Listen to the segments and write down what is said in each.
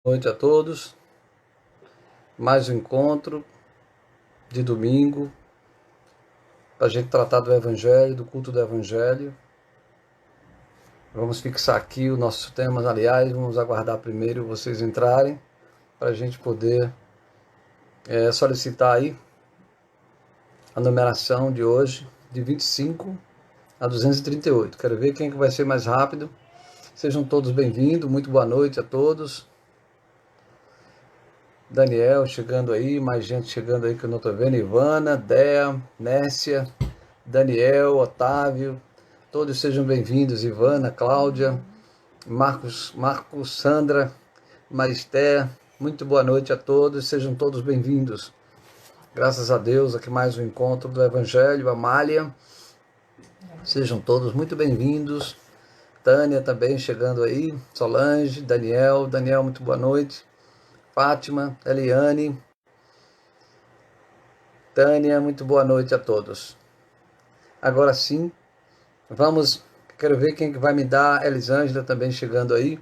Boa noite a todos. Mais um encontro de domingo para a gente tratar do Evangelho, do culto do Evangelho. Vamos fixar aqui o nosso tema. Aliás, vamos aguardar primeiro vocês entrarem para a gente poder solicitar aí a numeração de hoje, de 25 a 238. Quero ver quem que vai ser mais rápido. Sejam todos bem-vindos. Muito boa noite a todos. Daniel chegando aí, mais gente chegando aí que eu não estou vendo. Ivana, Dea, Nécia, Daniel, Otávio, todos sejam bem-vindos. Ivana, Cláudia, Marcos, Sandra, Maristé, muito boa noite a todos, sejam todos bem-vindos. Graças a Deus, aqui mais um encontro do Evangelho. Amália, sejam todos muito bem-vindos. Tânia também chegando aí, Solange, Daniel, muito boa noite. Fátima, Eliane, Tânia, muito boa noite a todos. Agora sim, quero ver quem que vai me dar, Elisângela também chegando aí,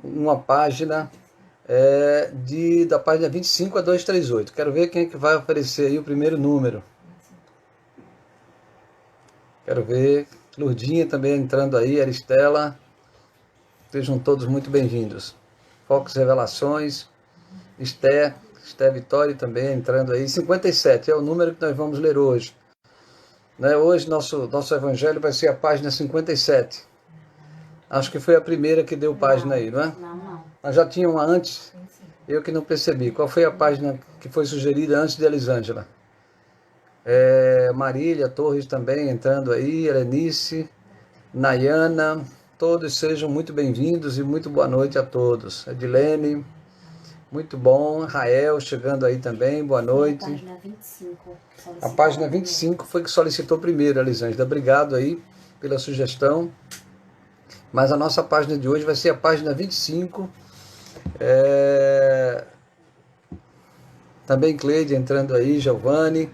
uma página da página 25 a 238. Quero ver quem que vai oferecer aí o primeiro número. Quero ver, Lourdinha também entrando aí, Aristela, sejam todos muito bem-vindos. Focos Revelações, Esté Vitória também entrando aí. 57 é o número que nós vamos ler hoje. Hoje nosso evangelho vai ser a página 57. Acho que foi a primeira que deu página aí, não é? Não. Mas já tinha uma antes? Eu que não percebi. Qual foi a página que foi sugerida antes de Elisângela? Marília Torres também entrando aí, Helenice, Nayana, todos sejam muito bem-vindos e muito boa noite a todos. Edilene, muito bom. Rael chegando aí também, boa noite. A página 25. A página 25 foi que solicitou primeiro, Elisângela. Obrigado aí pela sugestão. Mas a nossa página de hoje vai ser a página 25. Também Cleide entrando aí, Giovanni.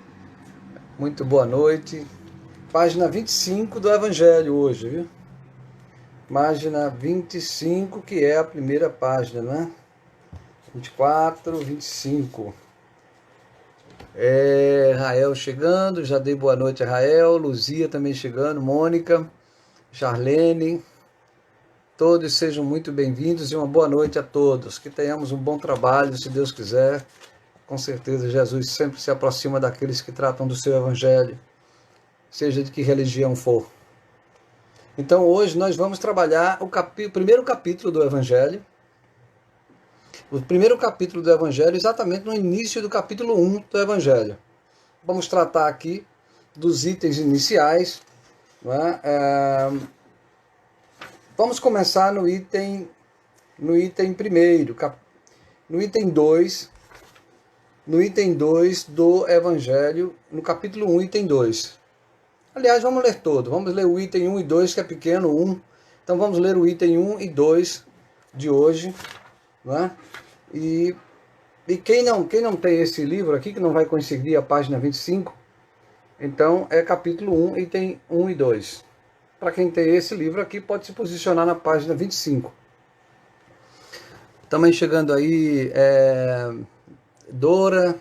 Muito boa noite. Página 25 do Evangelho hoje, viu? Página 25, que é a primeira página, né? 24, 25. Rael chegando, já dei boa noite a Rael. Luzia também chegando, Mônica, Charlene. Todos sejam muito bem-vindos e uma boa noite a todos. Que tenhamos um bom trabalho, se Deus quiser. Com certeza, Jesus sempre se aproxima daqueles que tratam do seu Evangelho, seja de que religião for. Então, hoje nós vamos trabalhar o primeiro capítulo do Evangelho. O primeiro capítulo do Evangelho, exatamente no início do capítulo 1 do Evangelho. Vamos tratar aqui dos itens iniciais, não é? Vamos começar no item primeiro, no item 2, do Evangelho, no capítulo 1, item 2. Aliás, vamos ler todo, vamos ler o item 1 e 2, que é pequeno, 1. Então vamos ler o item 1 e 2 de hoje, não é? E quem não tem esse livro aqui, que não vai conseguir a página 25, então é capítulo 1, item 1 e 2. Para quem tem esse livro aqui, pode se posicionar na página 25. Também chegando aí, Dora,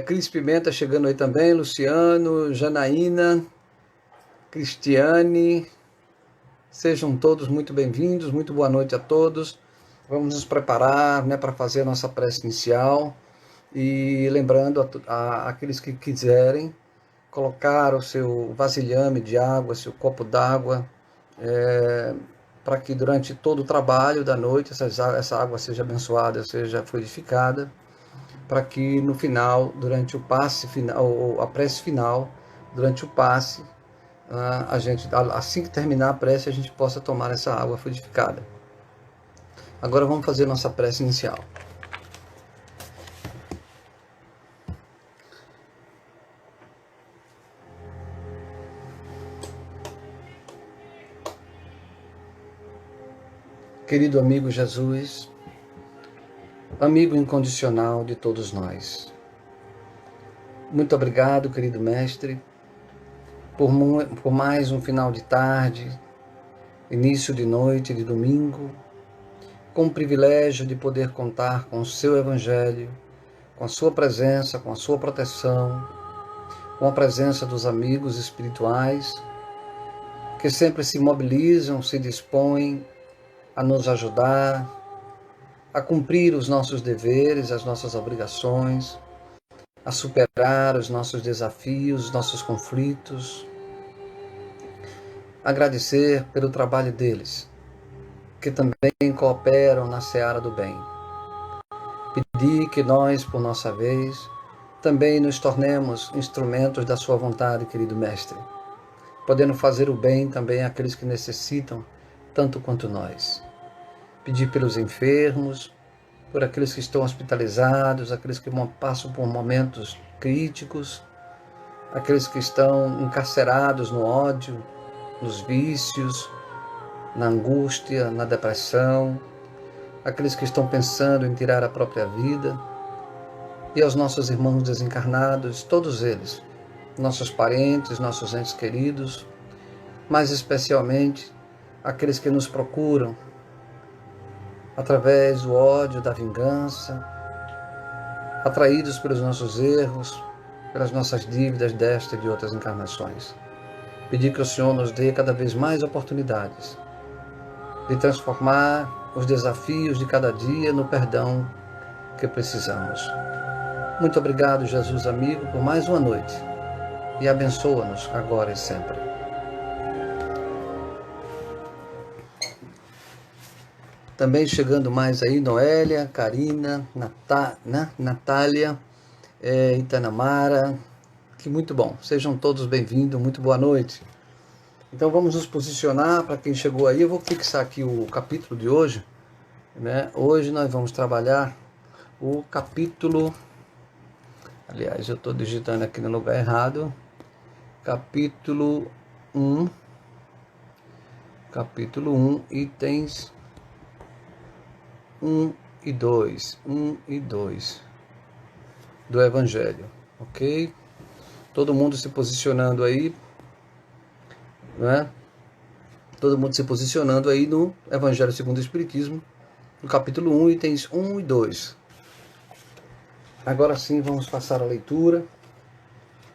Cris Pimenta chegando aí também, Luciano, Janaína, Cristiane, sejam todos muito bem-vindos, muito boa noite a todos. Vamos nos preparar, né, para fazer a nossa prece inicial e lembrando aqueles que quiserem colocar o seu vasilhame de água, seu copo d'água, para que durante todo o trabalho da noite essa água seja abençoada, seja fluidificada, para que no final, durante o passe final, a prece final, durante o passe, a gente, assim que terminar a prece, a gente possa tomar essa água fluidificada. Agora vamos fazer nossa prece inicial. Querido amigo Jesus, amigo incondicional de todos nós, muito obrigado, querido mestre, por mais um final de tarde, início de noite de domingo, com o privilégio de poder contar com o seu Evangelho, com a sua presença, com a sua proteção, com a presença dos amigos espirituais, que sempre se mobilizam, se dispõem a nos ajudar, a cumprir os nossos deveres, as nossas obrigações, a superar os nossos desafios, os nossos conflitos. Agradecer pelo trabalho deles, que também cooperam na seara do bem. Pedir que nós, por nossa vez, também nos tornemos instrumentos da sua vontade, querido Mestre, podendo fazer o bem também àqueles que necessitam, tanto quanto nós. Pedir pelos enfermos, por aqueles que estão hospitalizados, aqueles que passam por momentos críticos, aqueles que estão encarcerados no ódio, nos vícios, na angústia, na depressão, aqueles que estão pensando em tirar a própria vida, e aos nossos irmãos desencarnados, todos eles, nossos parentes, nossos entes queridos, mas especialmente aqueles que nos procuram através do ódio, da vingança, atraídos pelos nossos erros, pelas nossas dívidas desta e de outras encarnações. Pedir que o Senhor nos dê cada vez mais oportunidades de transformar os desafios de cada dia no perdão que precisamos. Muito obrigado, Jesus amigo, por mais uma noite, e abençoa-nos agora e sempre. Também chegando mais aí, Noélia, Karina, Natália, Itanamara, que muito bom. Sejam todos bem-vindos, muito boa noite. Então vamos nos posicionar, para quem chegou aí, eu vou fixar aqui o capítulo de hoje, né? Hoje nós vamos trabalhar o capítulo, aliás, eu estou digitando aqui no lugar errado, capítulo 1, itens 1 e 2 do Evangelho, ok? Todo mundo se posicionando aí, né? Todo mundo se posicionando aí no Evangelho segundo o Espiritismo, no capítulo 1, itens 1 e 2. Agora sim, vamos passar a leitura.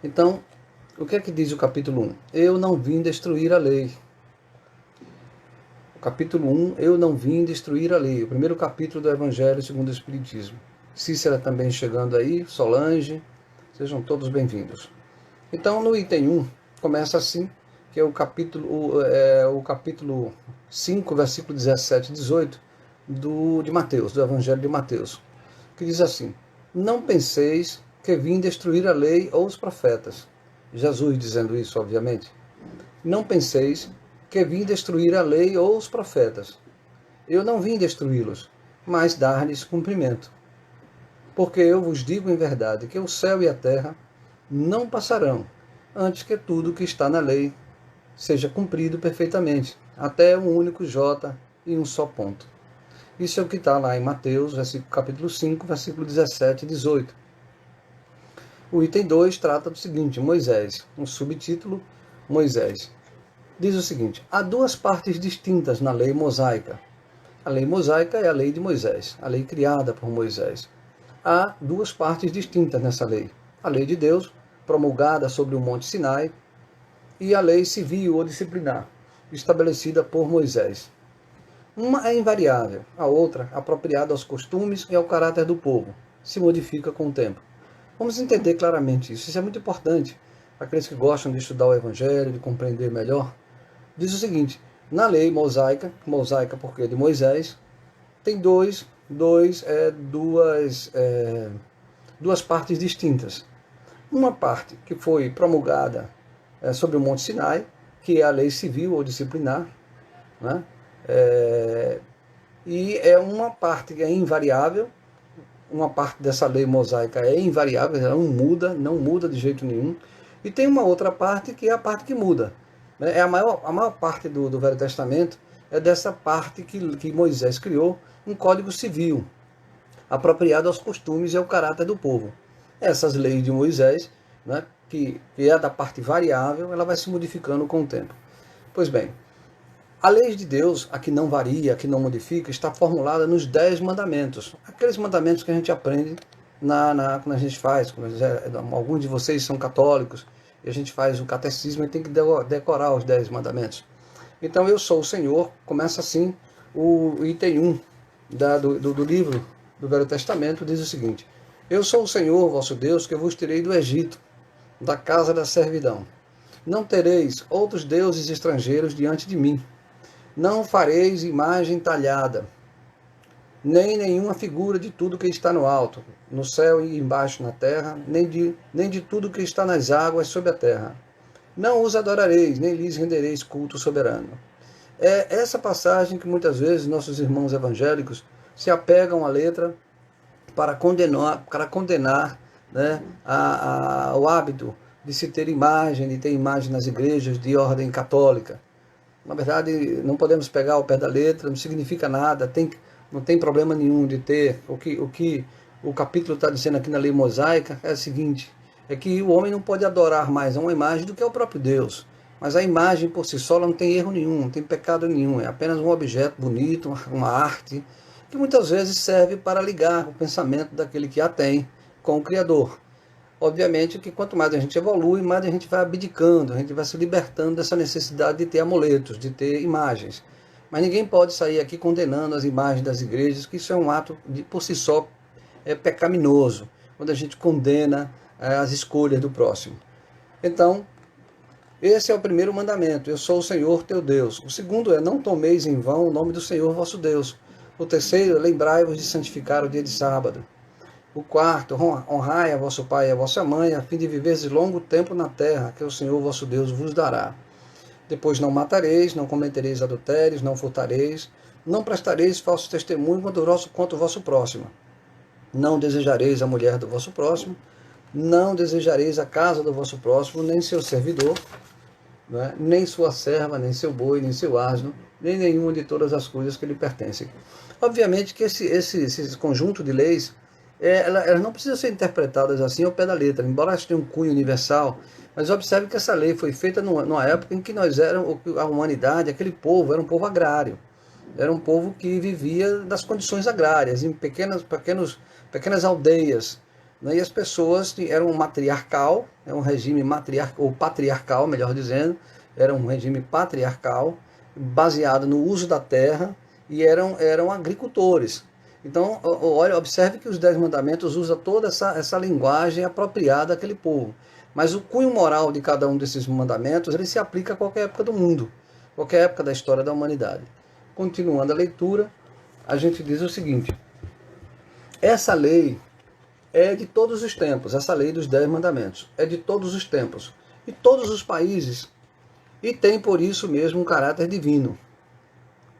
Então, o que é que diz o capítulo 1? Eu não vim destruir a lei. O capítulo 1, eu não vim destruir a lei. O primeiro capítulo do Evangelho segundo o Espiritismo. Cícera também chegando aí, Solange, sejam todos bem-vindos. Então, no item 1, começa assim, que é o capítulo 5, versículo 17 e 18 de Mateus, do Evangelho de Mateus, que diz assim: não penseis que vim destruir a lei ou os profetas. Jesus dizendo isso, obviamente. Não penseis que vim destruir a lei ou os profetas. Eu não vim destruí-los, mas dar-lhes cumprimento. Porque eu vos digo em verdade que o céu e a terra não passarão, antes que tudo que está na lei seja cumprido perfeitamente, até um único J e um só ponto. Isso é o que está lá em Mateus, capítulo 5, versículo 17 e 18. O item 2 trata do seguinte: Moisés, um subtítulo, Moisés. Diz o seguinte: há duas partes distintas na lei mosaica. A lei mosaica é a lei de Moisés, a lei criada por Moisés. Há duas partes distintas nessa lei: a lei de Deus, promulgada sobre o Monte Sinai, e a lei civil ou disciplinar, estabelecida por Moisés. Uma é invariável, a outra, apropriada aos costumes e ao caráter do povo, se modifica com o tempo. Vamos entender claramente isso. Isso é muito importante para aqueles que gostam de estudar o Evangelho, de compreender melhor. Diz o seguinte: na lei mosaica porque é de Moisés, tem duas partes distintas. Uma parte que foi promulgada sobre o Monte Sinai, que é a lei civil ou disciplinar, né? E é uma parte que é invariável. Uma parte dessa lei mosaica é invariável, ela não muda de jeito nenhum. E tem uma outra parte que é a parte que muda. É a maior parte do Velho Testamento é dessa parte que Moisés criou, um código civil, apropriado aos costumes e ao caráter do povo. Essas leis de Moisés, né, que é da parte variável, ela vai se modificando com o tempo. Pois bem, A lei de Deus, a que não varia, a que não modifica, está formulada nos 10 mandamentos. Aqueles mandamentos que a gente aprende quando a gente faz. Alguns de vocês são católicos, e a gente faz o catecismo e tem que decorar os 10 mandamentos. Então, eu sou o Senhor, começa assim o item 1 do livro do Velho Testamento, diz o seguinte: eu sou o Senhor, vosso Deus, que vos tirei do Egito, da casa da servidão. Não tereis outros deuses estrangeiros diante de mim. Não fareis imagem talhada, nem nenhuma figura de tudo que está no alto, no céu e embaixo na terra, nem de tudo que está nas águas sob a terra. Não os adorareis, nem lhes rendereis culto soberano. É essa passagem que muitas vezes nossos irmãos evangélicos se apegam à letra para condenar, né, o hábito de se ter imagem, de ter imagem nas igrejas de ordem católica. Na verdade, não podemos pegar ao pé da letra, não significa nada, não tem problema nenhum de ter. O que o capítulo está dizendo aqui na lei mosaica é o seguinte: é que o homem não pode adorar mais a uma imagem do que ao próprio Deus. Mas a imagem por si só não tem erro nenhum, não tem pecado nenhum, é apenas um objeto bonito, uma arte, que muitas vezes serve para ligar o pensamento daquele que a tem com o Criador. Obviamente que quanto mais a gente evolui, mais a gente vai abdicando, a gente vai se libertando dessa necessidade de ter amuletos, de ter imagens. Mas ninguém pode sair aqui condenando as imagens das igrejas, que isso é um ato por si só pecaminoso, quando a gente condena as escolhas do próximo. Então, esse é o primeiro mandamento: eu sou o Senhor teu Deus. O segundo é: não tomeis em vão o nome do Senhor vosso Deus. O terceiro: lembrai-vos de santificar o dia de sábado. O quarto: honrai a vosso pai e a vossa mãe, a fim de viveres longo tempo na terra, que o Senhor vosso Deus vos dará. Depois: não matareis, não cometereis adultérios, não furtareis, não prestareis falso testemunho contra o vosso próximo. Não desejareis a mulher do vosso próximo, não desejareis a casa do vosso próximo, nem seu servidor, né, nem sua serva, nem seu boi, nem seu asno, nem nenhuma de todas as coisas que lhe pertencem. Obviamente que esse conjunto de leis, elas não precisam ser interpretadas assim ao pé da letra, embora elas tenham um cunho universal. Mas observe que essa lei foi feita numa época em que a humanidade, aquele povo, era um povo agrário. Era um povo que vivia das condições agrárias, em pequenas aldeias. Né? E as pessoas eram matriarcal, um regime ou patriarcal, melhor dizendo, era um regime patriarcal, baseado no uso da terra, e eram agricultores. Então, observe que os 10 mandamentos usam toda essa linguagem apropriada àquele povo. Mas o cunho moral de cada um desses mandamentos, ele se aplica a qualquer época do mundo, qualquer época da história da humanidade. Continuando a leitura, a gente diz o seguinte: essa lei é de todos os tempos, essa lei dos 10 mandamentos, é de todos os tempos, e todos os países, e tem por isso mesmo um caráter divino.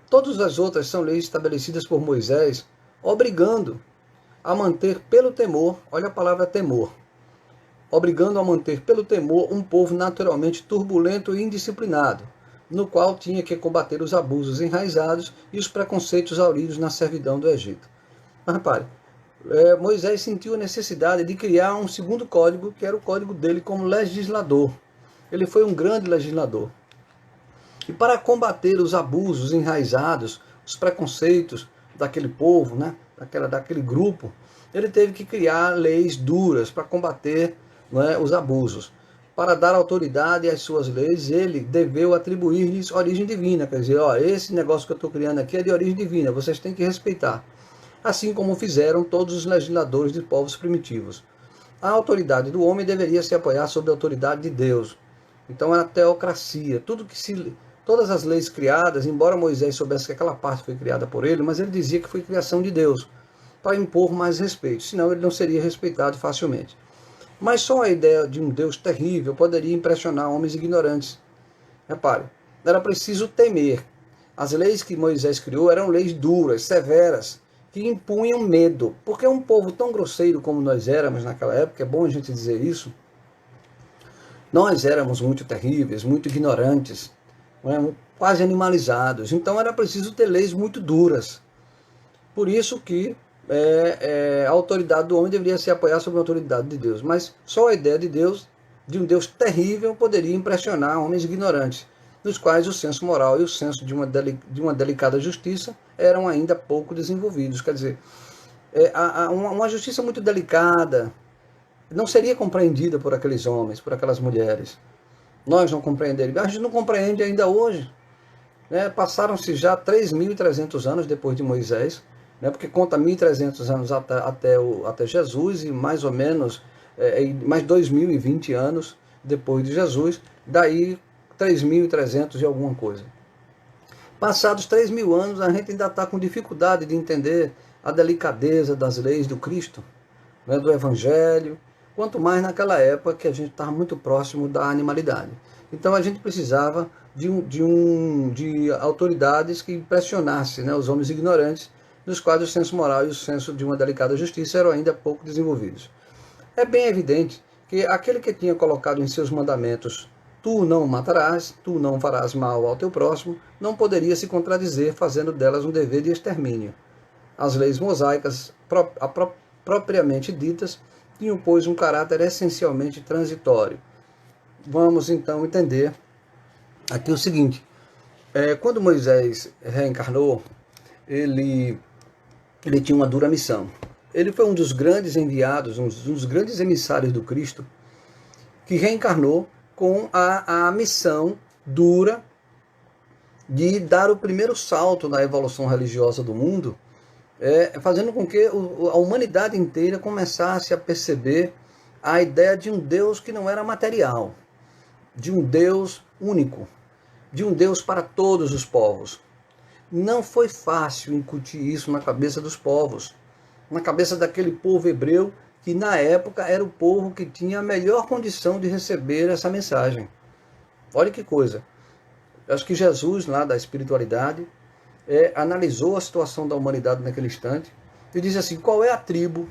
Todas as outras são leis estabelecidas por Moisés, obrigando a manter pelo temor, olha a palavra temor, obrigando a manter pelo temor um povo naturalmente turbulento e indisciplinado, no qual tinha que combater os abusos enraizados e os preconceitos hauridos na servidão do Egito. Mas repare, Moisés sentiu a necessidade de criar um segundo código, que era o código dele como legislador. Ele foi um grande legislador. E para combater os abusos enraizados, os preconceitos daquele povo, né, daquele grupo, ele teve que criar leis duras para combater, né, os abusos. Para dar autoridade às suas leis, ele deveu atribuir-lhes origem divina. Quer dizer, esse negócio que eu estou criando aqui é de origem divina, vocês têm que respeitar. Assim como fizeram todos os legisladores de povos primitivos. A autoridade do homem deveria se apoiar sobre a autoridade de Deus. Então era teocracia. Todas as leis criadas, embora Moisés soubesse que aquela parte foi criada por ele, mas ele dizia que foi criação de Deus, para impor mais respeito, senão ele não seria respeitado facilmente. Mas só a ideia de um Deus terrível poderia impressionar homens ignorantes. Repare, era preciso temer. As leis que Moisés criou eram leis duras, severas, que impunham medo. Porque um povo tão grosseiro como nós éramos naquela época, é bom a gente dizer isso, nós éramos muito terríveis, muito ignorantes, quase animalizados. Então era preciso ter leis muito duras. Por isso que a autoridade do homem deveria se apoiar sobre a autoridade de Deus. Mas só a ideia de Deus, de um Deus terrível, poderia impressionar homens ignorantes. nos quais o senso moral e o senso de uma delicada justiça eram ainda pouco desenvolvidos. Quer dizer, uma justiça muito delicada não seria compreendida por aqueles homens, por aquelas mulheres. Nós não compreenderíamos. A gente não compreende ainda hoje. Né? Passaram-se já 3.300 anos depois de Moisés, né? Porque conta 1.300 anos até Jesus e mais ou menos mais 2.020 anos depois de Jesus, daí 3.300 e alguma coisa. Passados 3.000 anos, a gente ainda está com dificuldade de entender a delicadeza das leis do Cristo, né? Do Evangelho, quanto mais naquela época que a gente estava muito próximo da animalidade. Então a gente precisava de autoridades que pressionassem, né, os homens ignorantes, nos quais o senso moral e o senso de uma delicada justiça eram ainda pouco desenvolvidos. É bem evidente que aquele que tinha colocado em seus mandamentos tu não matarás, tu não farás mal ao teu próximo, não poderia se contradizer fazendo delas um dever de extermínio. As leis mosaicas, propriamente ditas, tinham, pois, um caráter essencialmente transitório. Vamos, então, entender aqui o seguinte. Quando Moisés reencarnou, ele tinha uma dura missão. Ele foi um dos grandes enviados, um dos grandes emissários do Cristo, que reencarnou com a missão dura de dar o primeiro salto na evolução religiosa do mundo, fazendo com que a humanidade inteira começasse a perceber a ideia de um Deus que não era material, de um Deus único, de um Deus para todos os povos. Não foi fácil incutir isso na cabeça dos povos, na cabeça daquele povo hebreu, que na época era o povo que tinha a melhor condição de receber essa mensagem. Olha que coisa. Eu acho que Jesus, lá da espiritualidade, analisou a situação da humanidade naquele instante e disse assim: qual é a tribo,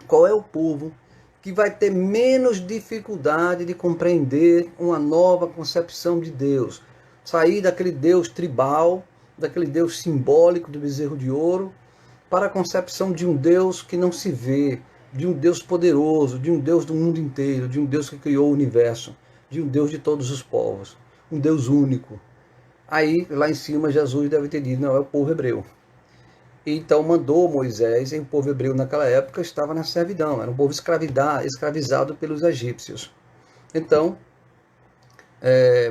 qual é o povo que vai ter menos dificuldade de compreender uma nova concepção de Deus? Sair daquele Deus tribal, daquele Deus simbólico do bezerro de ouro, para a concepção de um Deus que não se vê, de um Deus poderoso, de um Deus do mundo inteiro, de um Deus que criou o universo, de um Deus de todos os povos, um Deus único. Aí, lá em cima, Jesus deve ter dito: não, é o povo hebreu. Então mandou Moisés, e o povo hebreu naquela época estava na servidão, era um povo escravizado pelos egípcios. Então,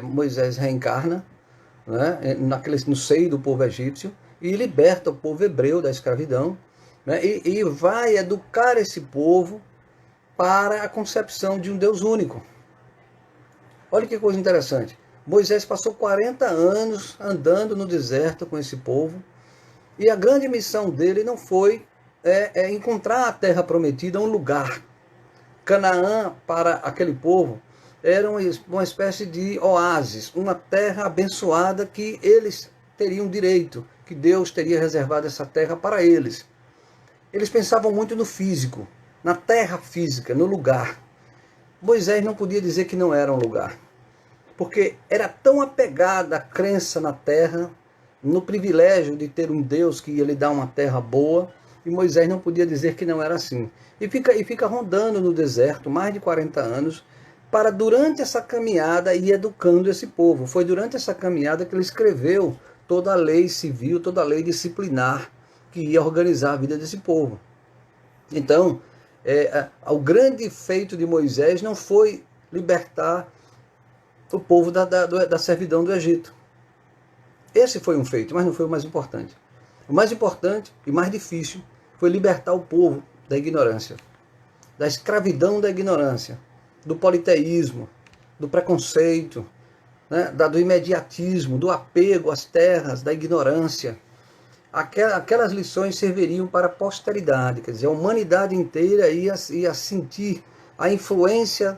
Moisés reencarna, né, no seio do povo egípcio e liberta o povo hebreu da escravidão, né, e vai educar esse povo para a concepção de um Deus único. Olha que coisa interessante. Moisés passou 40 anos andando no deserto com esse povo, e a grande missão dele não foi encontrar a terra prometida, um lugar. Canaã, para aquele povo, era uma espécie de oásis, uma terra abençoada que eles teriam direito, que Deus teria reservado essa terra para eles. Eles pensavam muito no físico, na terra física, no lugar. Moisés não podia dizer que não era um lugar, porque era tão apegada a crença na terra, no privilégio de ter um Deus que ia lhe dar uma terra boa, e Moisés não podia dizer que não era assim. E fica rondando no deserto mais de 40 anos, para durante essa caminhada ir educando esse povo. Foi durante essa caminhada que ele escreveu toda a lei civil, toda a lei disciplinar que ia organizar a vida desse povo. Então, o grande feito de Moisés não foi libertar o povo da servidão do Egito. Esse foi um feito, mas não foi o mais importante. O mais importante e mais difícil foi libertar o povo da ignorância, da escravidão da ignorância, do politeísmo, do preconceito, né, do imediatismo, do apego às terras, da ignorância. Aquelas lições serviriam para a posteridade, quer dizer, a humanidade inteira ia sentir a influência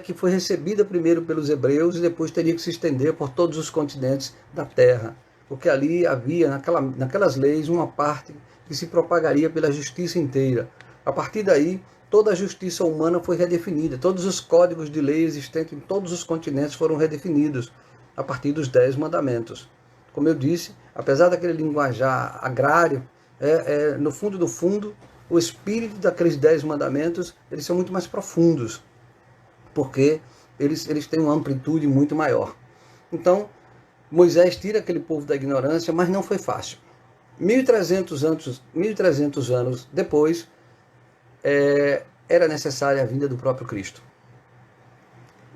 que foi recebida primeiro pelos hebreus e depois teria que se estender por todos os continentes da terra, porque ali havia, naquelas leis, uma parte que se propagaria pela justiça inteira. A partir daí, toda a justiça humana foi redefinida, todos os códigos de lei existentes em todos os continentes foram redefinidos a partir dos 10 mandamentos. Como eu disse, apesar daquele linguajar agrário, no fundo do fundo, o espírito daqueles 10 mandamentos, eles são muito mais profundos, porque eles têm uma amplitude muito maior. Então, Moisés tira aquele povo da ignorância, mas não foi fácil. 1.300 anos depois, era necessária a vinda do próprio Cristo.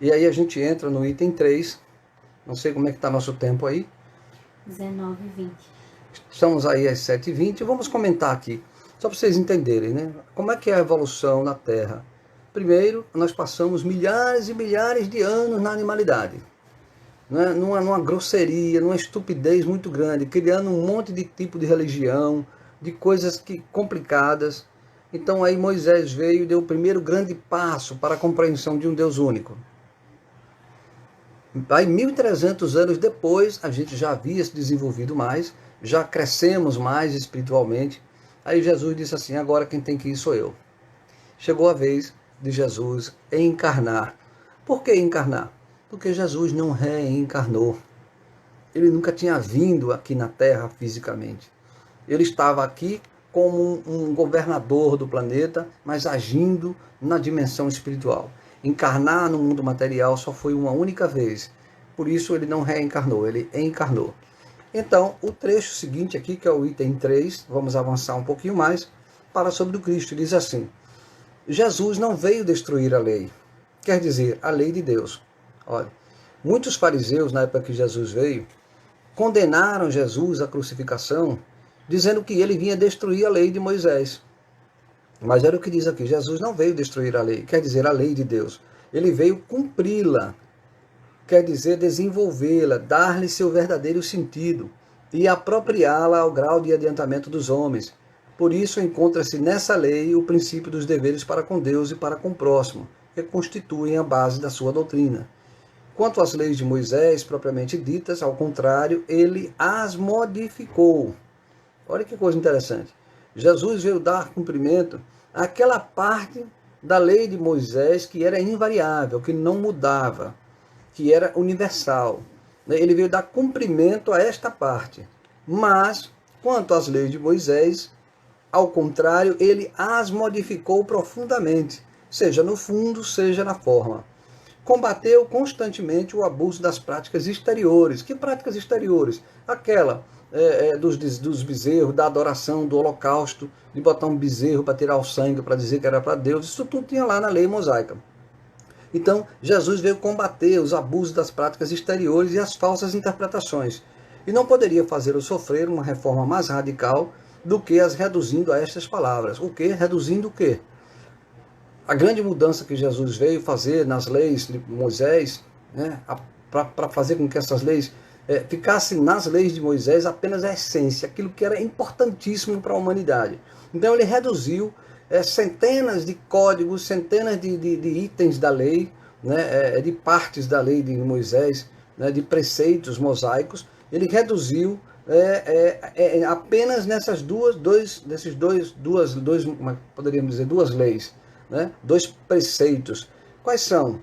E aí a gente entra no item 3, não sei como é que está nosso tempo aí. 19h20. Estamos aí às 7h20, vamos comentar aqui, só para vocês entenderem, né? Como é que é a evolução na Terra. Primeiro, nós passamos milhares e milhares de anos na animalidade, né? numa grosseria, numa estupidez muito grande, criando um monte de tipo de religião, de coisas complicadas. Então aí Moisés veio e deu o primeiro grande passo para a compreensão de um Deus único. Aí 1.300 anos depois, a gente já havia se desenvolvido mais, já crescemos mais espiritualmente. Aí Jesus disse assim, agora quem tem que ir sou eu. Chegou a vez de Jesus encarnar. Por que encarnar? Porque Jesus não reencarnou. Ele nunca tinha vindo aqui na Terra fisicamente. Ele estava aqui como um governador do planeta, mas agindo na dimensão espiritual. Encarnar no mundo material só foi uma única vez. Por isso ele não reencarnou, ele encarnou. Então, o trecho seguinte aqui, que é o item 3, vamos avançar um pouquinho mais, fala sobre o Cristo. Diz assim, Jesus não veio destruir a lei, quer dizer, a lei de Deus. Olha, muitos fariseus, na época que Jesus veio, condenaram Jesus à crucificação, dizendo que ele vinha destruir a lei de Moisés. Mas era o que diz aqui, Jesus não veio destruir a lei, quer dizer, a lei de Deus. Ele veio cumpri-la, quer dizer, desenvolvê-la, dar-lhe seu verdadeiro sentido e apropriá-la ao grau de adiantamento dos homens. Por isso encontra-se nessa lei o princípio dos deveres para com Deus e para com o próximo, que constituem a base da sua doutrina. Quanto às leis de Moisés, propriamente ditas, ao contrário, ele as modificou. Olha que coisa interessante. Jesus veio dar cumprimento àquela parte da lei de Moisés que era invariável, que não mudava, que era universal. Ele veio dar cumprimento a esta parte. Mas, quanto às leis de Moisés, ao contrário, ele as modificou profundamente, seja no fundo, seja na forma. Combateu constantemente o abuso das práticas exteriores. Que práticas exteriores? Aquela dos bezerros, da adoração, do holocausto, de botar um bezerro para tirar o sangue, para dizer que era para Deus. Isso tudo tinha lá na lei mosaica. Então, Jesus veio combater os abusos das práticas exteriores e as falsas interpretações. E não poderia fazer ou sofrer uma reforma mais radical do que as reduzindo a estas palavras. O quê? Reduzindo o quê? A grande mudança que Jesus veio fazer nas leis de Moisés, né, para fazer com que essas leis ficassem nas leis de Moisés apenas a essência, aquilo que era importantíssimo para a humanidade. Então ele reduziu centenas de códigos, centenas de itens da lei, né, de partes da lei de Moisés, né, de preceitos mosaicos, ele reduziu apenas nessas poderíamos dizer, duas leis, né, dois preceitos. Quais são?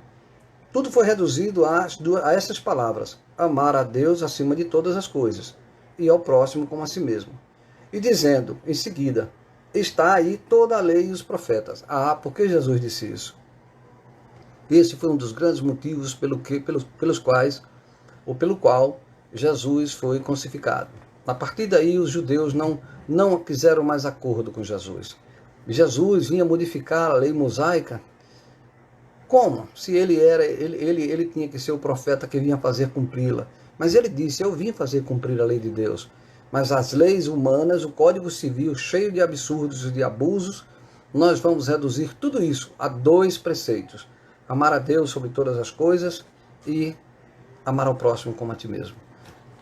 Tudo foi reduzido a essas palavras: amar a Deus acima de todas as coisas e ao próximo como a si mesmo. E dizendo, em seguida, está aí toda a lei e os profetas. Ah, por que Jesus disse isso? Esse foi um dos grandes motivos pelo qual Jesus foi crucificado. A partir daí, os judeus não quiseram mais acordo com Jesus. Jesus vinha modificar a lei mosaica. Como? Se ele tinha que ser o profeta que vinha fazer cumpri-la. Mas ele disse, eu vim fazer cumprir a lei de Deus. Mas as leis humanas, o Código Civil, cheio de absurdos e de abusos, nós vamos reduzir tudo isso a dois preceitos: amar a Deus sobre todas as coisas e amar ao próximo como a ti mesmo.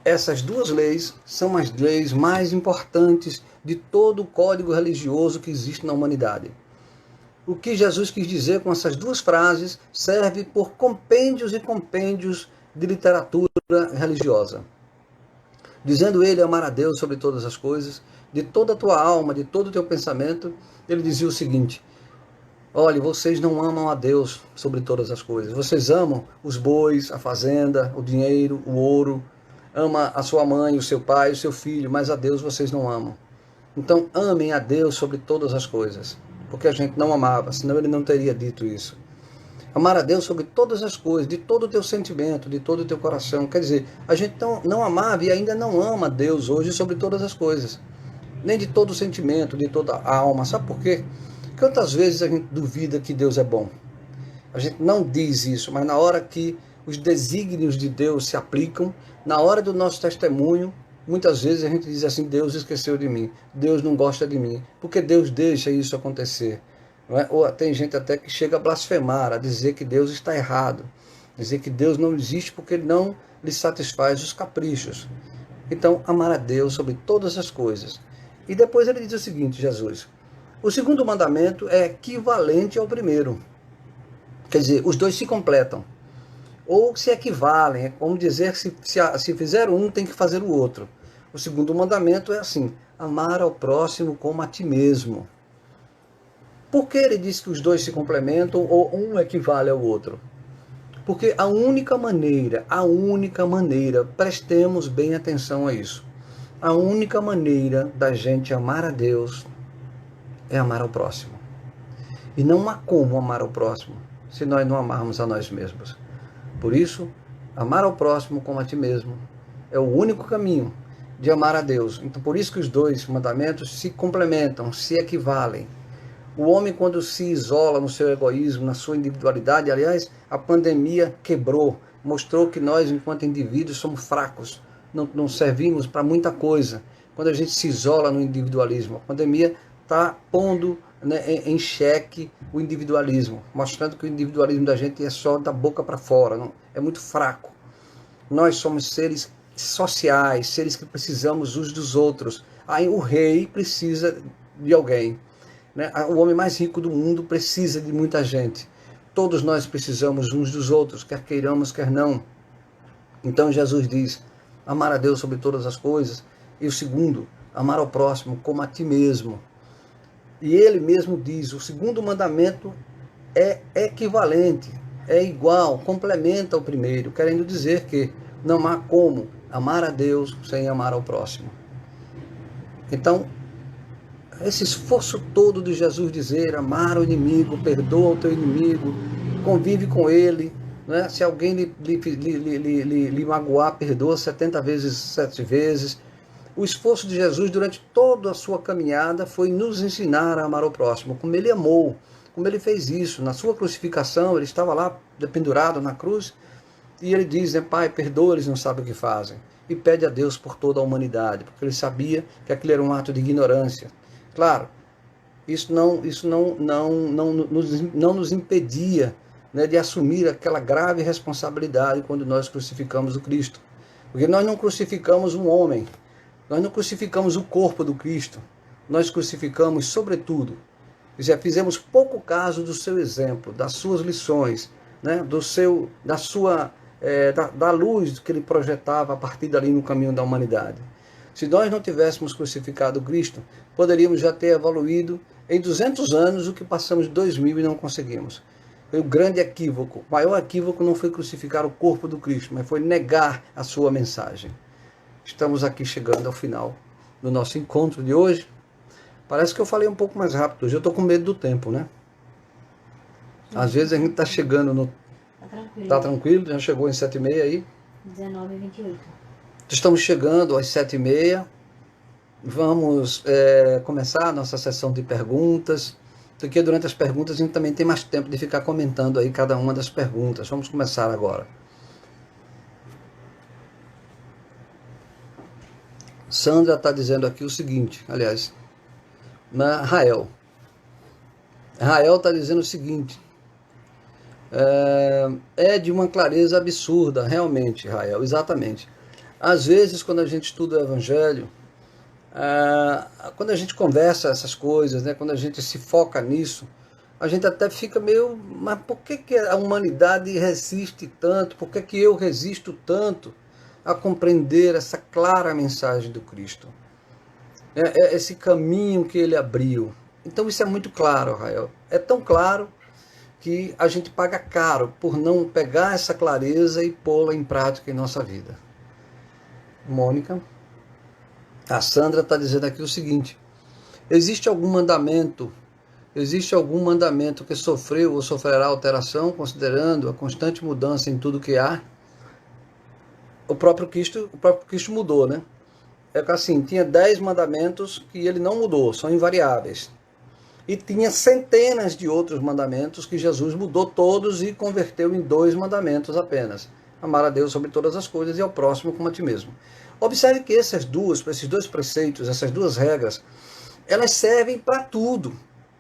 Essas duas leis são as leis mais importantes de todo o código religioso que existe na humanidade. O que Jesus quis dizer com essas duas frases serve por compêndios e compêndios de literatura religiosa. Dizendo ele amar a Deus sobre todas as coisas, de toda a tua alma, de todo o teu pensamento, ele dizia o seguinte: olhe, vocês não amam a Deus sobre todas as coisas. Vocês amam os bois, a fazenda, o dinheiro, o ouro, ama a sua mãe, o seu pai, o seu filho, mas a Deus vocês não amam. Então amem a Deus sobre todas as coisas, porque a gente não amava, senão ele não teria dito isso. Amar a Deus sobre todas as coisas, de todo o teu sentimento, de todo o teu coração. Quer dizer, a gente não amava e ainda não ama a Deus hoje sobre todas as coisas. Nem de todo o sentimento, de toda a alma. Sabe por quê? Quantas vezes a gente duvida que Deus é bom? A gente não diz isso, mas na hora que os desígnios de Deus se aplicam, na hora do nosso testemunho, muitas vezes a gente diz assim, Deus esqueceu de mim, Deus não gosta de mim, porque Deus deixa isso acontecer. Não é? Ou tem gente até que chega a blasfemar, a dizer que Deus está errado, dizer que Deus não existe porque Ele não lhe satisfaz os caprichos. Então, amar a Deus sobre todas as coisas. E depois ele diz o seguinte, Jesus, o segundo mandamento é equivalente ao primeiro. Quer dizer, os dois se completam. Ou se equivalem, vamos dizer, se fizer um, tem que fazer o outro. O segundo mandamento é assim, amar ao próximo como a ti mesmo. Por que ele diz que os dois se complementam ou um equivale ao outro? Porque a única maneira, prestemos bem atenção a isso. A única maneira da gente amar a Deus é amar ao próximo. E não há como amar ao próximo se nós não amarmos a nós mesmos. Por isso, amar ao próximo como a ti mesmo é o único caminho de amar a Deus. Então, por isso que os dois mandamentos se complementam, se equivalem. O homem, quando se isola no seu egoísmo, na sua individualidade, aliás, a pandemia quebrou, mostrou que nós, enquanto indivíduos, somos fracos, não servimos para muita coisa. Quando a gente se isola no individualismo, a pandemia está pondo, né, em xeque o individualismo, mostrando que o individualismo da gente é só da boca para fora, não, é muito fraco. Nós somos seres sociais, seres que precisamos uns dos outros. Aí o rei precisa de alguém, né? O homem mais rico do mundo precisa de muita gente. Todos nós precisamos uns dos outros, quer queiramos, quer não. Então Jesus diz, amar a Deus sobre todas as coisas. E o segundo, amar ao próximo como a ti mesmo. E ele mesmo diz, o segundo mandamento é equivalente, é igual, complementa o primeiro, querendo dizer que não há como amar a Deus sem amar ao próximo. Então, esse esforço todo de Jesus dizer, amar o inimigo, perdoa o teu inimigo, convive com ele, né? Se alguém lhe magoar, perdoa 70 vezes, 7 vezes. O esforço de Jesus durante toda a sua caminhada foi nos ensinar a amar o próximo, como ele amou, como ele fez isso. Na sua crucificação, ele estava lá pendurado na cruz, e ele diz, né, Pai, perdoa, eles não sabem o que fazem. E pede a Deus por toda a humanidade, porque ele sabia que aquilo era um ato de ignorância. Claro, isso não nos impedia, né, de assumir aquela grave responsabilidade quando nós crucificamos o Cristo. Porque nós não crucificamos um homem, nós não crucificamos o corpo do Cristo, nós crucificamos, sobretudo, já fizemos pouco caso do seu exemplo, das suas lições, né, da luz que ele projetava a partir dali no caminho da humanidade. Se nós não tivéssemos crucificado Cristo, poderíamos já ter evoluído em 200 anos o que passamos em 2000 e não conseguimos. Foi o grande equívoco. O maior equívoco não foi crucificar o corpo do Cristo, mas foi negar a sua mensagem. Estamos aqui chegando ao final do nosso encontro de hoje. Parece que eu falei um pouco mais rápido. Hoje eu estou com medo do tempo, né? Às vezes a gente está chegando no... Tá tranquilo? Já chegou em 7h30 aí? 19h28. Estamos chegando às 7h30. Vamos começar a nossa sessão de perguntas. Porque durante as perguntas a gente também tem mais tempo de ficar comentando aí cada uma das perguntas. Vamos começar agora. Sandra está dizendo aqui o seguinte, aliás, Rael está dizendo o seguinte, é de uma clareza absurda, realmente, Rael, exatamente. Às vezes, quando a gente estuda o Evangelho, quando a gente conversa essas coisas, né, quando a gente se foca nisso, a gente até fica meio, mas por que a humanidade resiste tanto? Por que eu resisto tanto a compreender essa clara mensagem do Cristo? Esse caminho que ele abriu. Então isso é muito claro, Rael. É tão claro que a gente paga caro por não pegar essa clareza e pô-la em prática em nossa vida. Mônica? A Sandra está dizendo aqui o seguinte, existe algum mandamento Existe algum mandamento que sofreu ou sofrerá alteração, considerando a constante mudança em tudo que há? O próprio Cristo mudou, né? É que assim, tinha 10 mandamentos que ele não mudou, são invariáveis. E tinha centenas de outros mandamentos que Jesus mudou todos e converteu em 2 mandamentos apenas. Amar a Deus sobre todas as coisas e ao próximo como a ti mesmo. Observe que esses 2 preceitos, essas 2 regras, elas servem para tudo.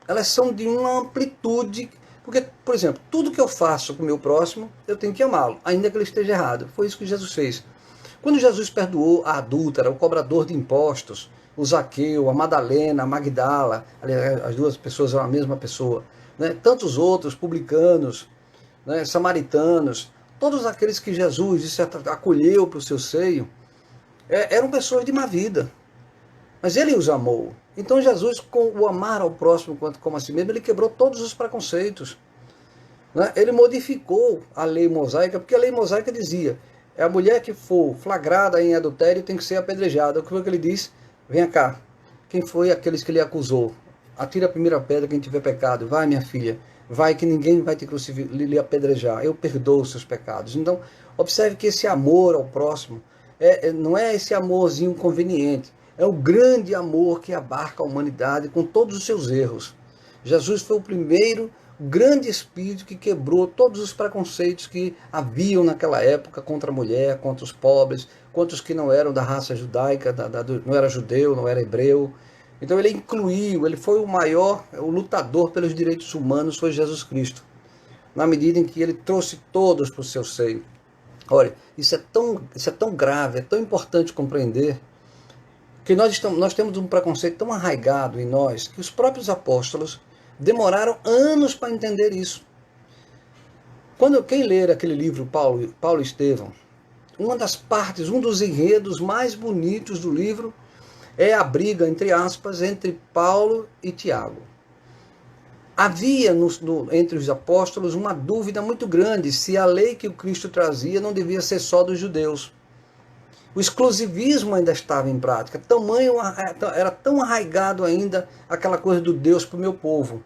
Elas são de uma amplitude. Porque, por exemplo, tudo que eu faço com o meu próximo, eu tenho que amá-lo, ainda que ele esteja errado. Foi isso que Jesus fez. Quando Jesus perdoou a adúltera, o cobrador de impostos, o Zaqueu, a Madalena, a Magdala, as 2 pessoas são a mesma pessoa, né? Tantos outros, publicanos, né? Samaritanos, todos aqueles que Jesus de certa, acolheu para o seu seio, eram pessoas de má vida, mas ele os amou. Então Jesus, com o amar ao próximo quanto como a si mesmo, ele quebrou todos os preconceitos, né? Ele modificou a lei mosaica, porque a lei mosaica dizia, a mulher que for flagrada em adultério tem que ser apedrejada. O que foi que ele disse? Venha cá, quem foi aqueles que lhe acusou? Atira a primeira pedra quem tiver pecado. Vai, minha filha, vai que ninguém vai te lhe apedrejar. Eu perdoo os seus pecados. Então, observe que esse amor ao próximo não é esse amorzinho conveniente. É o grande amor que abarca a humanidade com todos os seus erros. Jesus foi o primeiro grande espírito que quebrou todos os preconceitos que haviam naquela época contra a mulher, contra os pobres, contra os que não eram da raça judaica, não era judeu, não era hebreu. Então ele incluiu, ele foi o maior, o lutador pelos direitos humanos foi Jesus Cristo, na medida em que ele trouxe todos para o seu seio. Olha, isso é tão grave, é tão importante compreender, que nós temos um preconceito tão arraigado em nós, que os próprios apóstolos demoraram anos para entender isso. Quem ler aquele livro, Paulo e Estevão, uma das partes, um dos enredos mais bonitos do livro é a briga, entre aspas, entre Paulo e Tiago. Havia entre os apóstolos uma dúvida muito grande se a lei que o Cristo trazia não devia ser só dos judeus. O exclusivismo ainda estava em prática, era tão arraigado ainda aquela coisa do Deus para o meu povo.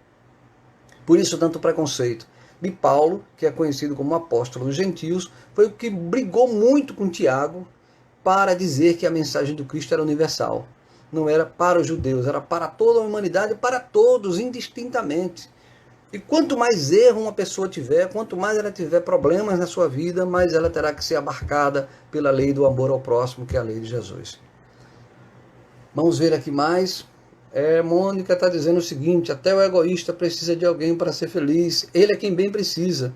Por isso tanto preconceito. E Paulo, que é conhecido como apóstolo dos gentios, foi o que brigou muito com Tiago para dizer que a mensagem do Cristo era universal. Não era para os judeus, era para toda a humanidade, para todos, indistintamente. E quanto mais erro uma pessoa tiver, quanto mais ela tiver problemas na sua vida, mais ela terá que ser abarcada pela lei do amor ao próximo, que é a lei de Jesus. Vamos ver aqui mais. Mônica está dizendo o seguinte, até o egoísta precisa de alguém para ser feliz. Ele é quem bem precisa.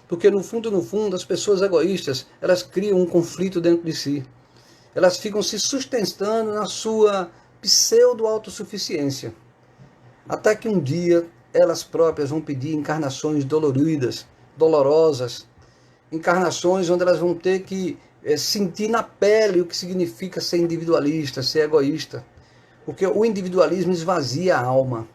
Porque no fundo, as pessoas egoístas, elas criam um conflito dentro de si. Elas ficam se sustentando na sua pseudo-autossuficiência. Até que um dia elas próprias vão pedir encarnações dolorosas, encarnações onde elas vão ter que sentir na pele o que significa ser individualista, ser egoísta. Porque o individualismo esvazia a alma.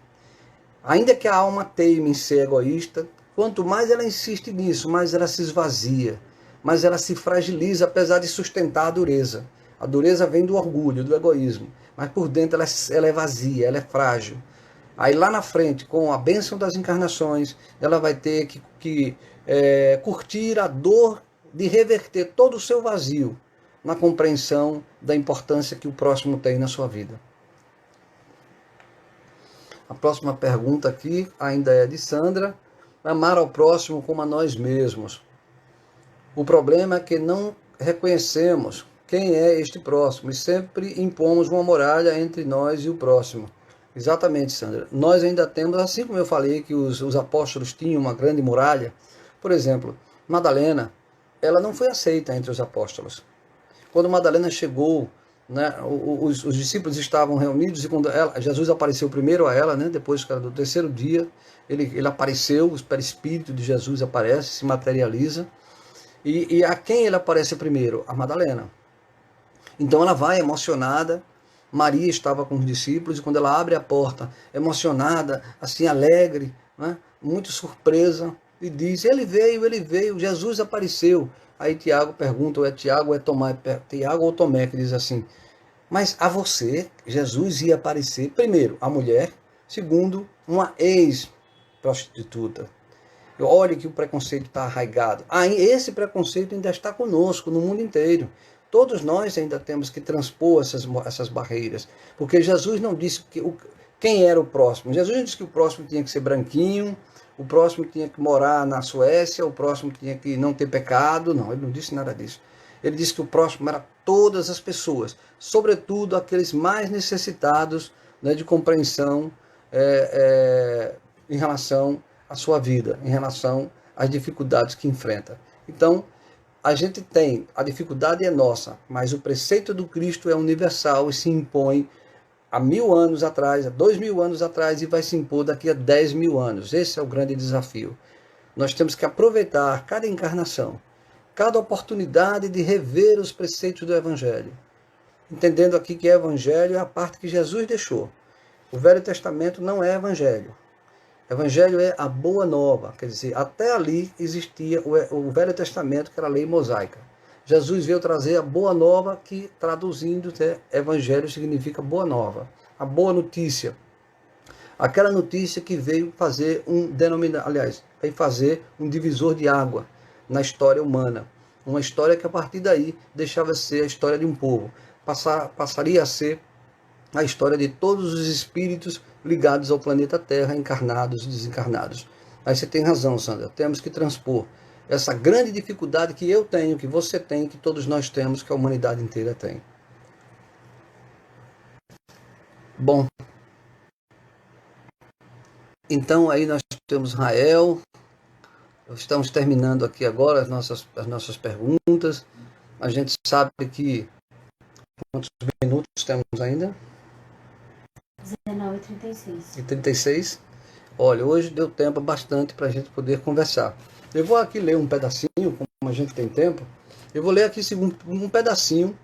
Ainda que a alma teime em ser egoísta, quanto mais ela insiste nisso, mais ela se esvazia, mais ela se fragiliza, apesar de sustentar a dureza. A dureza vem do orgulho, do egoísmo, mas por dentro ela é vazia, ela é frágil. Aí lá na frente, com a bênção das encarnações, ela vai ter que curtir a dor de reverter todo o seu vazio na compreensão da importância que o próximo tem na sua vida. A próxima pergunta aqui ainda é de Sandra. Amar ao próximo como a nós mesmos. O problema é que não reconhecemos quem é este próximo e sempre impomos uma muralha entre nós e o próximo. Exatamente, Sandra. Nós ainda temos, assim como eu falei que os apóstolos tinham uma grande muralha, por exemplo, Madalena, ela não foi aceita entre os apóstolos. Quando Madalena chegou, né, os discípulos estavam reunidos e quando Jesus apareceu primeiro a ela, né, depois do terceiro dia, ele apareceu, o perispírito de Jesus aparece, se materializa, e a quem ele aparece primeiro? A Madalena. Então ela vai emocionada, Maria estava com os discípulos, e quando ela abre a porta, emocionada, assim alegre, né, muito surpresa, e diz, ele veio, Jesus apareceu. Aí Tiago pergunta, ou é Tiago ou é Tomé, Tiago ou Tomé, que diz assim, mas a você, Jesus ia aparecer, primeiro, a mulher, segundo, uma prostituta. Olhe que o preconceito está arraigado. Esse preconceito ainda está conosco no mundo inteiro. Todos nós ainda temos que transpor essas barreiras. Porque Jesus não disse quem era o próximo. Jesus não disse que o próximo tinha que ser branquinho, o próximo tinha que morar na Suécia, o próximo tinha que não ter pecado. Não, ele não disse nada disso. Ele disse que o próximo era todas as pessoas, sobretudo aqueles mais necessitados, né, de compreensão em relação à sua vida, em relação às dificuldades que enfrenta. Então, a gente tem, a dificuldade é nossa, mas o preceito do Cristo é universal e se impõe há 1000 anos atrás, há 2000 anos atrás e vai se impor daqui a 10.000 anos. Esse é o grande desafio. Nós temos que aproveitar cada encarnação, cada oportunidade de rever os preceitos do Evangelho. Entendendo aqui que Evangelho é a parte que Jesus deixou. O Velho Testamento não é Evangelho. Evangelho é a boa nova, quer dizer, até ali existia o Velho Testamento, que era a lei mosaica. Jesus veio trazer a boa nova, que traduzindo, Evangelho significa boa nova, a boa notícia. Aquela notícia que veio fazer veio fazer um divisor de água na história humana. Uma história que a partir daí deixava de ser a história de um povo, passaria a ser a história de todos os espíritos ligados ao planeta Terra, encarnados e desencarnados. Aí você tem razão, Sandra, temos que transpor essa grande dificuldade que eu tenho, que você tem, que todos nós temos, que a humanidade inteira tem. Bom, então aí nós temos Rael, estamos terminando aqui agora as nossas perguntas. A gente sabe que quantos minutos temos ainda? 19h36. E 36? Olha, hoje deu tempo bastante para a gente poder conversar. Eu vou aqui ler um pedacinho, como a gente tem tempo. Eu vou ler aqui um pedacinho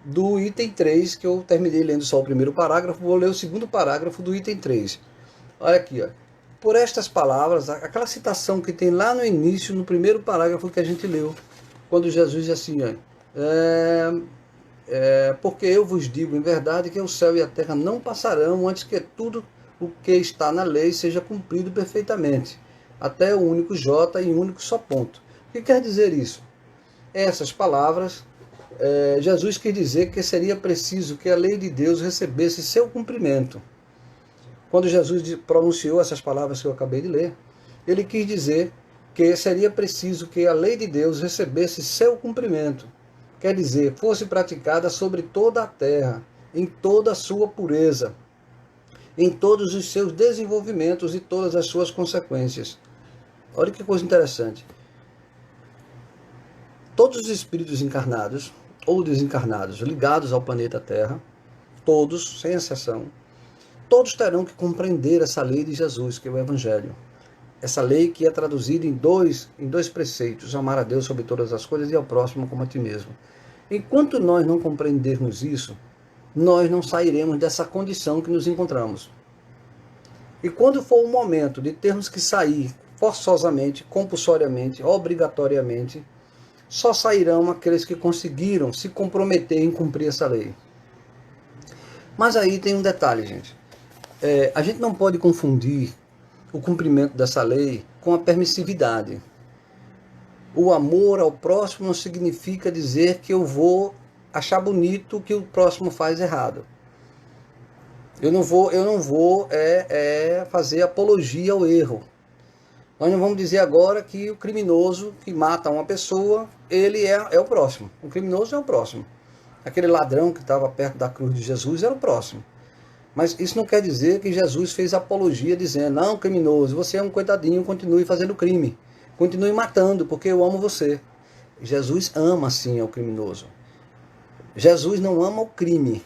do item 3, que eu terminei lendo só o primeiro parágrafo. Vou ler o segundo parágrafo do item 3. Olha aqui, ó. Por estas palavras, aquela citação que tem lá no início, no primeiro parágrafo que a gente leu, quando Jesus diz assim, ó, porque eu vos digo em verdade que o céu e a terra não passarão antes que tudo o que está na lei seja cumprido perfeitamente, até o único J e o único só ponto. O que quer dizer isso? Essas palavras, Jesus quis dizer que seria preciso que a lei de Deus recebesse seu cumprimento. Quando Jesus pronunciou essas palavras que eu acabei de ler, ele quis dizer que seria preciso que a lei de Deus recebesse seu cumprimento. Quer dizer, fosse praticada sobre toda a terra, em toda a sua pureza, em todos os seus desenvolvimentos e todas as suas consequências. Olha que coisa interessante. Todos os espíritos encarnados ou desencarnados ligados ao planeta Terra, todos, sem exceção, todos terão que compreender essa lei de Jesus, que é o Evangelho. Essa lei que é traduzida em dois preceitos: amar a Deus sobre todas as coisas e ao próximo como a ti mesmo. Enquanto nós não compreendermos isso, nós não sairemos dessa condição que nos encontramos. E quando for o momento de termos que sair forçosamente, compulsoriamente, obrigatoriamente, só sairão aqueles que conseguiram se comprometer em cumprir essa lei. Mas aí tem um detalhe, gente. A gente não pode confundir o cumprimento dessa lei com a permissividade. O amor ao próximo não significa dizer que eu vou achar bonito o que o próximo faz errado. Eu não vou fazer apologia ao erro. Nós não vamos dizer agora que o criminoso que mata uma pessoa, ele é o próximo. O criminoso é o próximo. Aquele ladrão que estava perto da cruz de Jesus era o próximo. Mas isso não quer dizer que Jesus fez apologia dizendo: não, criminoso, você é um coitadinho, continue fazendo crime. Continue matando, porque eu amo você. Jesus ama sim ao criminoso. Jesus não ama o crime.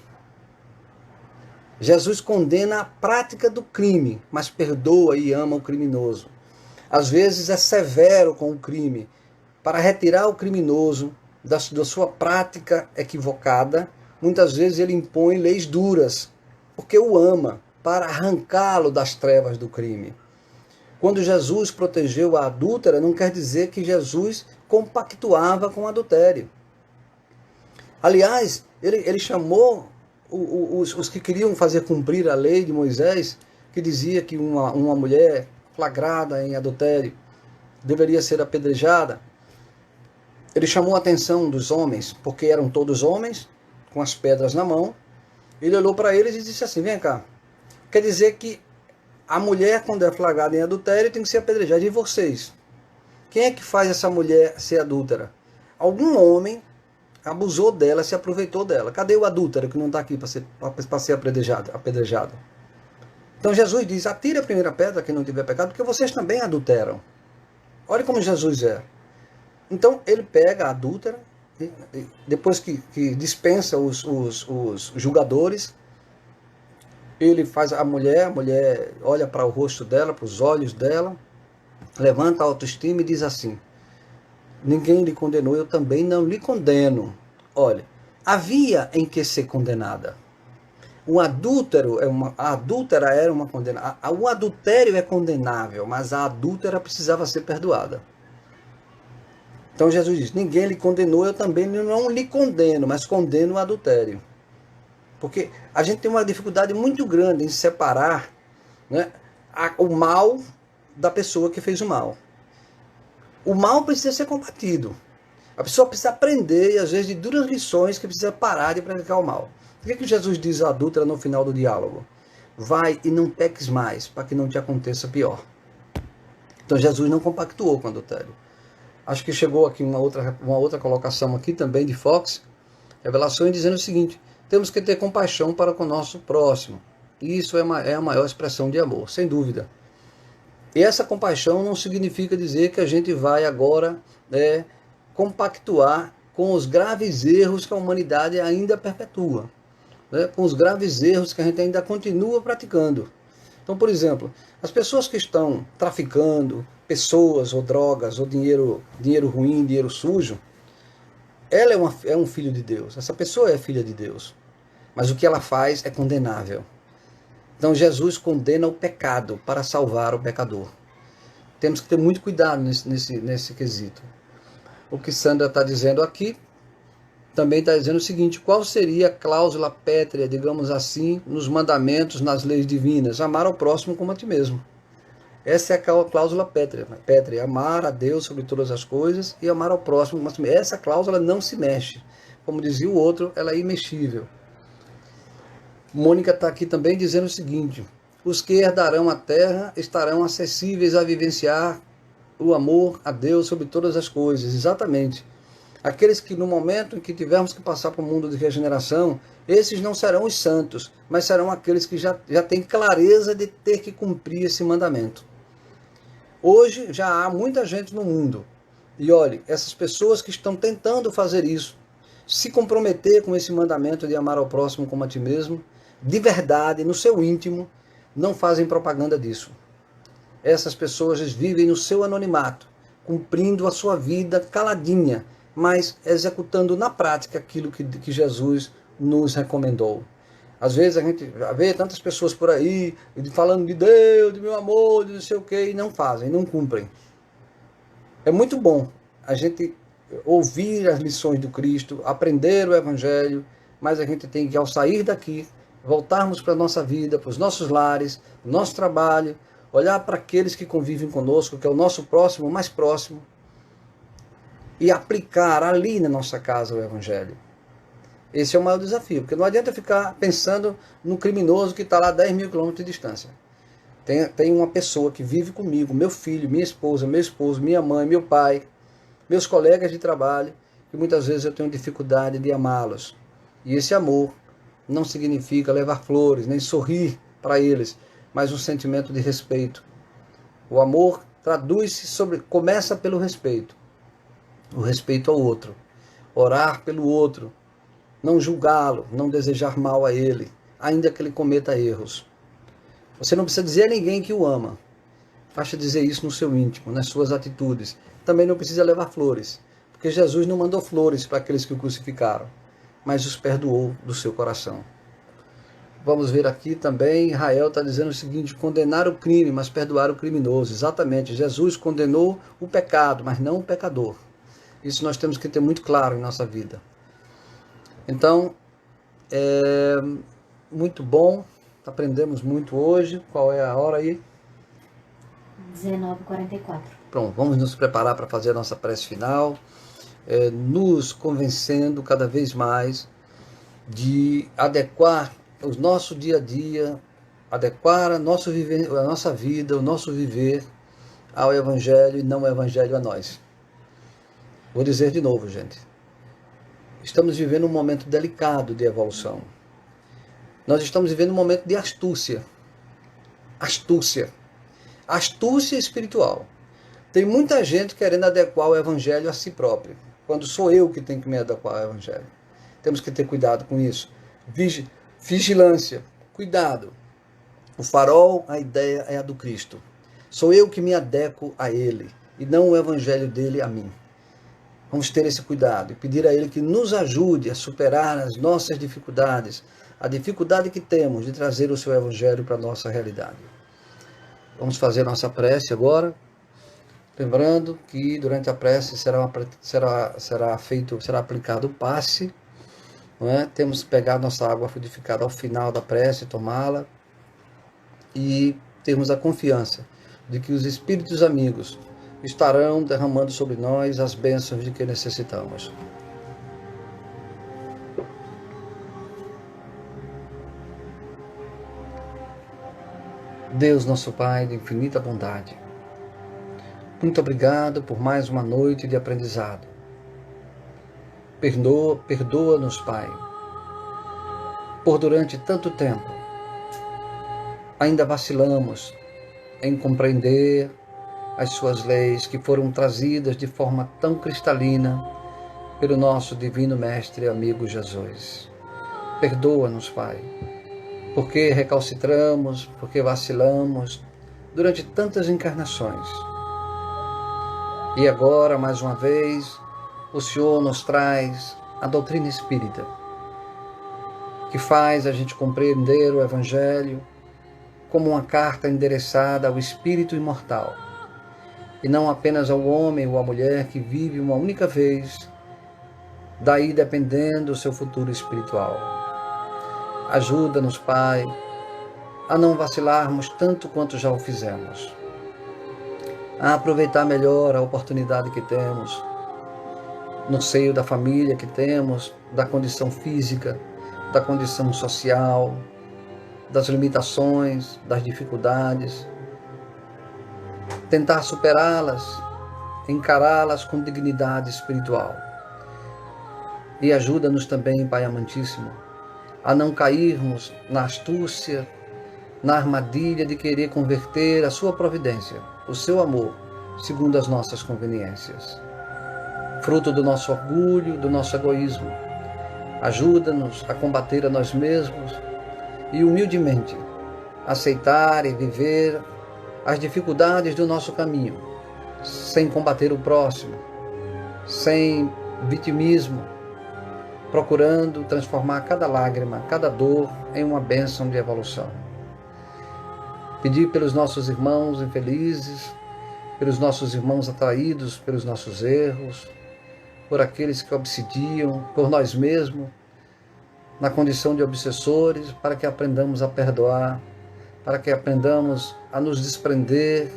Jesus condena a prática do crime, mas perdoa e ama o criminoso. Às vezes é severo com o crime, para retirar o criminoso da sua prática equivocada. Muitas vezes ele impõe leis duras, porque o ama, para arrancá-lo das trevas do crime. Quando Jesus protegeu a adúltera, não quer dizer que Jesus compactuava com o adultério. Aliás, ele chamou os que queriam fazer cumprir a lei de Moisés, que dizia que uma mulher flagrada em adultério, deveria ser apedrejada. Ele chamou a atenção dos homens, porque eram todos homens, com as pedras na mão. Ele olhou para eles e disse assim: vem cá, quer dizer que a mulher, quando é flagrada em adultério, tem que ser apedrejada. E vocês? Quem é que faz essa mulher ser adúltera? Algum homem abusou dela, se aproveitou dela. Cadê o adúltero que não está aqui para ser apedrejado? Então Jesus diz: atire a primeira pedra quem não tiver pecado, porque vocês também adulteram. Olha como Jesus é. Então ele pega a adúltera, depois que dispensa os julgadores, ele faz a mulher olha para o rosto dela, para os olhos dela, levanta a autoestima e diz assim: ninguém lhe condenou, eu também não lhe condeno. Olha, havia em que ser condenada. O adúltero a adúltera era uma condenada. O adultério é condenável, mas a adúltera precisava ser perdoada. Então Jesus diz: ninguém lhe condenou, eu também não lhe condeno, mas condeno o adultério. Porque a gente tem uma dificuldade muito grande em separar, né, o mal da pessoa que fez o mal. O mal precisa ser combatido. A pessoa precisa aprender, e às vezes de duras lições, que precisa parar de praticar o mal. Por que Jesus diz à adúltera no final do diálogo? Vai e não peques mais, para que não te aconteça pior. Então Jesus não compactuou com o adultério. Acho que chegou aqui uma outra colocação aqui também de Fox, Revelações, dizendo o seguinte: temos que ter compaixão para com o nosso próximo. E isso é a maior expressão de amor, sem dúvida. E essa compaixão não significa dizer que a gente vai agora compactuar com os graves erros que a humanidade ainda perpetua, né? Com os graves erros que a gente ainda continua praticando. Então, por exemplo, as pessoas que estão traficando pessoas ou drogas ou dinheiro ruim, dinheiro sujo, ela é um filho de Deus. Essa pessoa é filha de Deus. Mas o que ela faz é condenável. Então Jesus condena o pecado para salvar o pecador. Temos que ter muito cuidado nesse quesito. O que Sandra está dizendo aqui também está dizendo o seguinte: qual seria a cláusula pétrea, digamos assim, nos mandamentos, nas leis divinas? Amar ao próximo como a ti mesmo. Essa é a cláusula pétrea. Amar a Deus sobre todas as coisas e amar ao próximo como a ti mesmo. Essa cláusula não se mexe. Como dizia o outro, ela é imexível. Mônica está aqui também dizendo o seguinte: os que herdarão a terra estarão acessíveis a vivenciar o amor a Deus sobre todas as coisas. Exatamente. Aqueles que no momento em que tivermos que passar para o mundo de regeneração, esses não serão os santos, mas serão aqueles que já têm clareza de ter que cumprir esse mandamento. Hoje já há muita gente no mundo. E olhe, essas pessoas que estão tentando fazer isso, se comprometer com esse mandamento de amar ao próximo como a ti mesmo, de verdade, no seu íntimo, não fazem propaganda disso. Essas pessoas vivem no seu anonimato, cumprindo a sua vida caladinha, mas executando na prática aquilo que Jesus nos recomendou. Às vezes a gente vê tantas pessoas por aí falando de Deus, de meu amor, de não sei o que, e não fazem, não cumprem. É muito bom a gente ouvir as lições do Cristo, aprender o Evangelho, mas a gente tem que, ao sair daqui, voltarmos para a nossa vida, para os nossos lares, para o nosso trabalho, olhar para aqueles que convivem conosco, que é o nosso próximo, mais próximo, e aplicar ali na nossa casa o Evangelho. Esse é o maior desafio, porque não adianta ficar pensando no criminoso que está lá a 10 mil quilômetros de distância. Tem uma pessoa que vive comigo, meu filho, minha esposa, meu esposo, minha mãe, meu pai, meus colegas de trabalho, que muitas vezes eu tenho dificuldade de amá-los. E esse amor não significa levar flores, nem sorrir para eles, mas um sentimento de respeito. O amor começa pelo respeito. O respeito ao outro. Orar pelo outro. Não julgá-lo, não desejar mal a ele, ainda que ele cometa erros. Você não precisa dizer a ninguém que o ama. Basta dizer isso no seu íntimo, nas suas atitudes. Também não precisa levar flores, porque Jesus não mandou flores para aqueles que o crucificaram, mas os perdoou do seu coração. Vamos ver aqui também, Israel está dizendo o seguinte: condenar o crime, mas perdoar o criminoso. Exatamente, Jesus condenou o pecado, mas não o pecador. Isso nós temos que ter muito claro em nossa vida. Então, muito bom, aprendemos muito hoje. Qual é a hora aí? 19h44. Pronto, vamos nos preparar para fazer a nossa prece final, nos convencendo cada vez mais de adequar o nosso dia a dia, adequar a nossa vida, o nosso viver ao Evangelho e não o Evangelho a nós. Vou dizer de novo, gente. Estamos vivendo um momento delicado de evolução. Nós estamos vivendo um momento de astúcia. Astúcia espiritual. Tem muita gente querendo adequar o Evangelho a si próprio, quando sou eu que tenho que me adequar ao Evangelho. Temos que ter cuidado com isso. Vigilância, cuidado. O farol, a ideia é a do Cristo. Sou eu que me adequo a Ele, e não o Evangelho dele a mim. Vamos ter esse cuidado e pedir a Ele que nos ajude a superar as nossas dificuldades, a dificuldade que temos de trazer o seu Evangelho para a nossa realidade. Vamos fazer nossa prece agora, lembrando que durante a prece será aplicado o passe, não é? Temos que pegar nossa água frutificada ao final da prece, tomá-la e termos a confiança de que os Espíritos amigos estarão derramando sobre nós as bênçãos de que necessitamos. Deus, nosso Pai de infinita bondade, muito obrigado por mais uma noite de aprendizado. Perdoa-nos, Pai, por durante tanto tempo ainda vacilamos em compreender as suas leis que foram trazidas de forma tão cristalina pelo nosso divino mestre e amigo Jesus. Perdoa-nos, Pai, porque recalcitramos, porque vacilamos durante tantas encarnações. E agora, mais uma vez, o Senhor nos traz a doutrina espírita, que faz a gente compreender o Evangelho como uma carta endereçada ao espírito imortal, e não apenas ao homem ou à mulher que vive uma única vez, daí dependendo do seu futuro espiritual. Ajuda-nos, Pai, a não vacilarmos tanto quanto já o fizemos, a aproveitar melhor a oportunidade que temos no seio da família que temos, da condição física, da condição social, das limitações, das dificuldades, tentar superá-las, encará-las com dignidade espiritual. E ajuda-nos também, Pai amantíssimo, a não cairmos na astúcia, na armadilha de querer converter a sua providência, o seu amor, segundo as nossas conveniências. Fruto do nosso orgulho, do nosso egoísmo. Ajuda-nos a combater a nós mesmos e humildemente aceitar e viver as dificuldades do nosso caminho, sem combater o próximo, sem vitimismo, procurando transformar cada lágrima, cada dor em uma bênção de evolução. Pedir pelos nossos irmãos infelizes, pelos nossos irmãos atraídos pelos nossos erros, por aqueles que obsidiam, por nós mesmos, na condição de obsessores, para que aprendamos a perdoar, para que aprendamos a nos desprender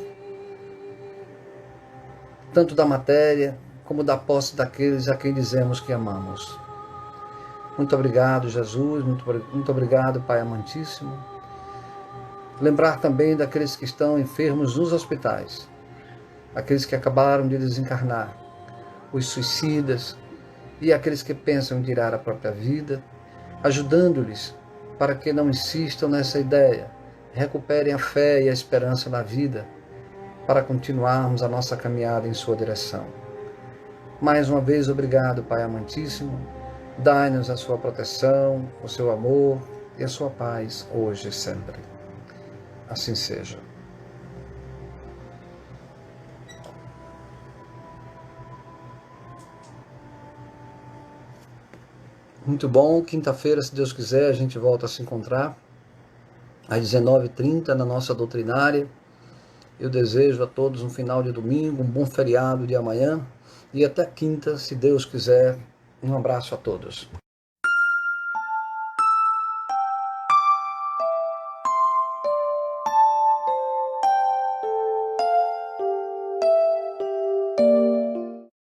tanto da matéria como da posse daqueles a quem dizemos que amamos. Muito obrigado, Jesus, muito obrigado, Pai amantíssimo. Lembrar também daqueles que estão enfermos nos hospitais, aqueles que acabaram de desencarnar, os suicidas e aqueles que pensam em tirar a própria vida, ajudando-lhes para que não insistam nessa ideia, recuperem a fé e a esperança na vida, para continuarmos a nossa caminhada em sua direção. Mais uma vez, obrigado, Pai amantíssimo, dai-nos a sua proteção, o seu amor e a sua paz, hoje e sempre. Assim seja. Muito bom, quinta-feira, se Deus quiser, a gente volta a se encontrar às 19h30 na nossa doutrinária. Eu desejo a todos um final de domingo, um bom feriado de amanhã e até quinta, se Deus quiser. Um abraço a todos.